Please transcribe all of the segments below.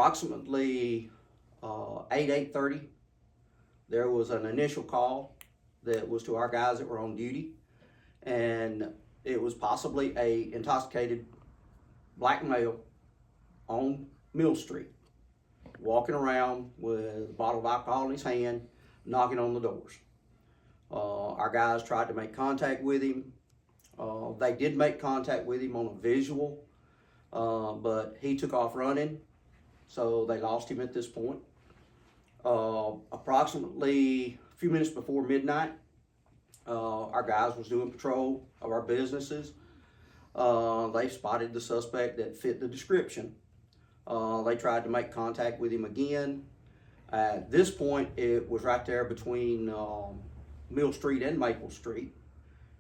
Approximately 8:30, there was an initial call that was to our guys that were on duty, and it was possibly a intoxicated black male on Mill Street, walking around with a bottle of alcohol in his hand, knocking on the doors. Our guys tried to make contact with him. They did make contact with him on a visual, but he took off running, so they lost him at this point. Approximately a few minutes before midnight, our guys was doing patrol of our businesses. They spotted the suspect that fit the description. They tried to make contact with him again. At this point, it was right there between Mill Street and Maple Street,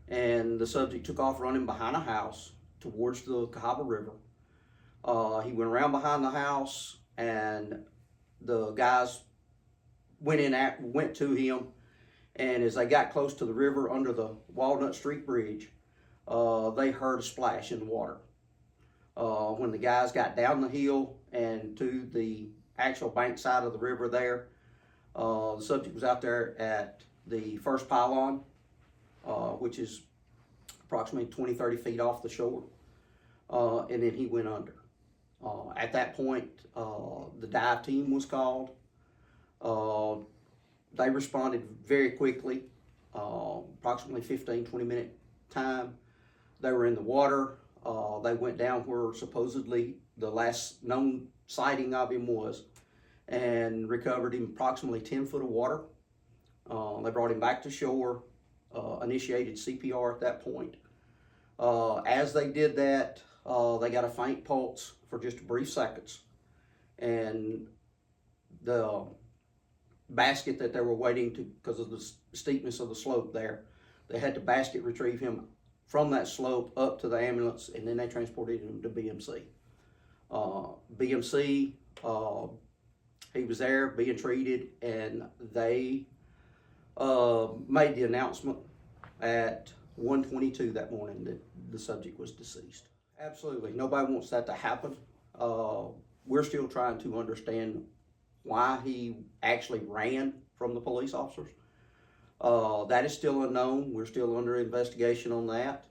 and the subject took off running behind a house towards the Cahaba River. He went around behind the house, and the guys went to him, and as they got close to the river under the Walnut Street Bridge, they heard a splash in the water. When the guys got down the hill and to the actual bank side of the river there, the subject was out there at the first pylon, which is approximately 20-30 feet off the shore, and then he went under. At that point, the dive team was called. They responded very quickly, approximately 15-20 minute time. They were in the water. They went down where supposedly the last known sighting of him was, and recovered him approximately 10 foot of water. They brought him back to shore, initiated CPR at that point. As they did that, they got a faint pulse for just a brief seconds, and the basket that they were waiting to, because of the steepness of the slope there, they had to basket retrieve him from that slope up to the ambulance, and then they transported him to BMC. BMC, he was there being treated, and they made the announcement at 1:22 that morning that the subject was deceased. Absolutely, nobody wants that to happen. We're still trying to understand why he actually ran from the police officers. That is still unknown. We're still under investigation on that.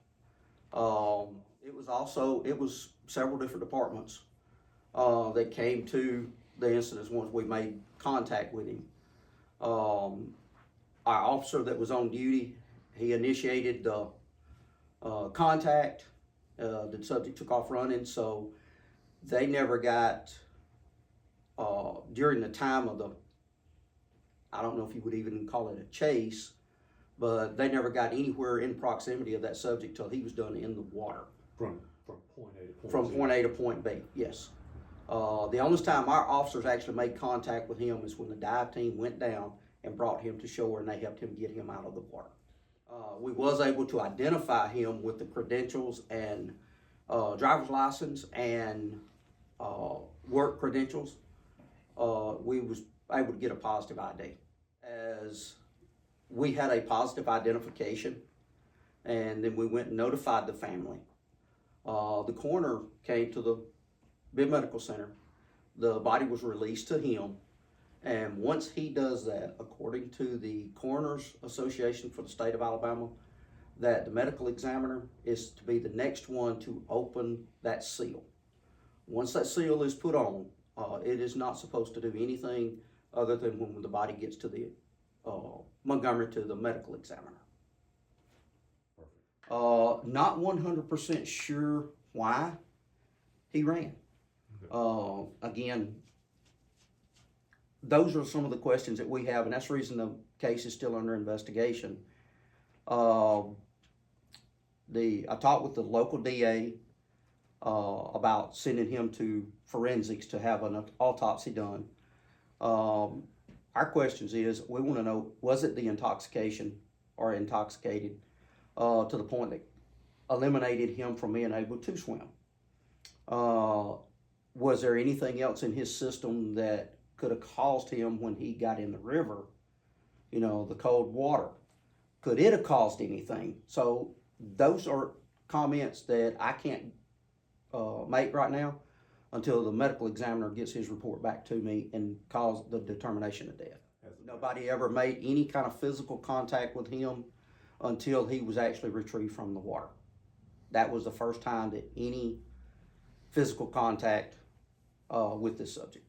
It was several different departments that came to the incidents once we made contact with him. Our officer that was on duty, he initiated the contact. The subject took off running, so they never got, during the time of the, I don't know if you would even call it a chase, but they never got anywhere in proximity of that subject till he was done in the water. From point A to point From Z. point A to point B, yes. The only time our officers actually made contact with him is when the dive team went down and brought him to shore, and they helped him get him out of the water. We was able to identify him with the credentials and driver's license and work credentials. We was able to get a positive ID. As we had a positive identification, and then we went and notified the family. The coroner came to the Bibb Medical Center. The body was released to him, and once he does that, according to the Coroners Association for the state of Alabama, that the medical examiner is to be the next one to open that seal. Once that seal is put on, it is not supposed to do anything other than when the body gets to the Montgomery to the medical examiner. Perfect. Not 100% sure why he ran. Okay. Again, those are some of the questions that we have, and that's the reason the case is still under investigation. I talked with the local DA about sending him to forensics to have an autopsy done. Our questions is, we want to know, was it the intoxication or intoxicated to the point that eliminated him from being able to swim? Was there anything else in his system that could have caused him, when he got in the river, the cold water? Could it have caused anything? So those are comments that I can't make right now. until the medical examiner gets his report back to me and calls the determination of death. Nobody ever made any kind of physical contact with him until he was actually retrieved from the water. That was the first time that any physical contact with this subject.